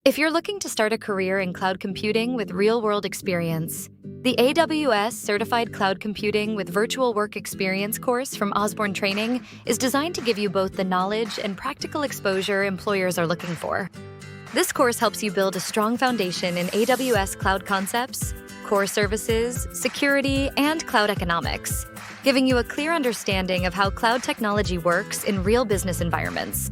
If you're looking to start a career in cloud computing with real-world experience, the AWS Certified Cloud Computing with Virtual Work Experience course from Osborne Training is designed to give you both the knowledge and practical exposure employers are looking for. This course helps you build a strong foundation in AWS cloud concepts, core services, security, and cloud economics, giving you a clear understanding of how cloud technology works in real business environments.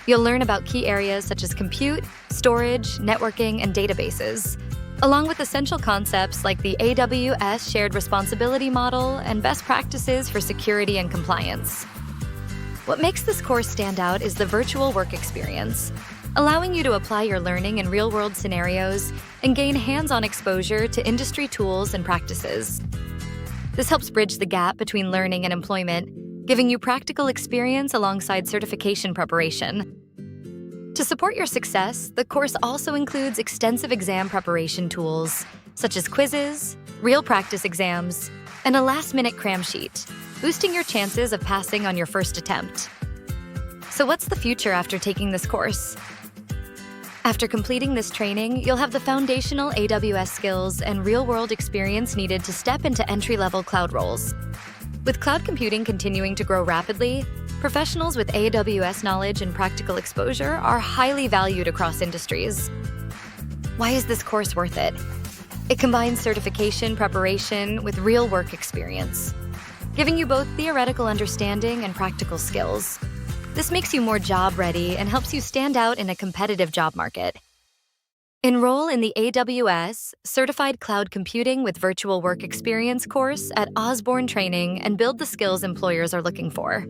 You'll learn about key areas such as compute, storage, networking, and databases, along with essential concepts like the AWS Shared Responsibility Model and best practices for security and compliance. What makes this course stand out is the virtual work experience, allowing you to apply your learning in real-world scenarios and gain hands-on exposure to industry tools and practices. This helps bridge the gap between learning and employment, giving you practical experience alongside certification preparation. To support your success, the course also includes extensive exam preparation tools, such as quizzes, real practice exams, and a last-minute cram sheet, boosting your chances of passing on your first attempt. So what's the future after taking this course? After completing this training, you'll have the foundational AWS skills and real-world experience needed to step into entry-level cloud roles. With cloud computing continuing to grow rapidly, professionals with AWS knowledge and practical exposure are highly valued across industries. Why is this course worth it? It combines certification preparation with real work experience, giving you both theoretical understanding and practical skills. This makes you more job-ready and helps you stand out in a competitive job market. Enroll in the AWS Certified Cloud Computing with Virtual Work Experience course at Osborne Training and build the skills employers are looking for.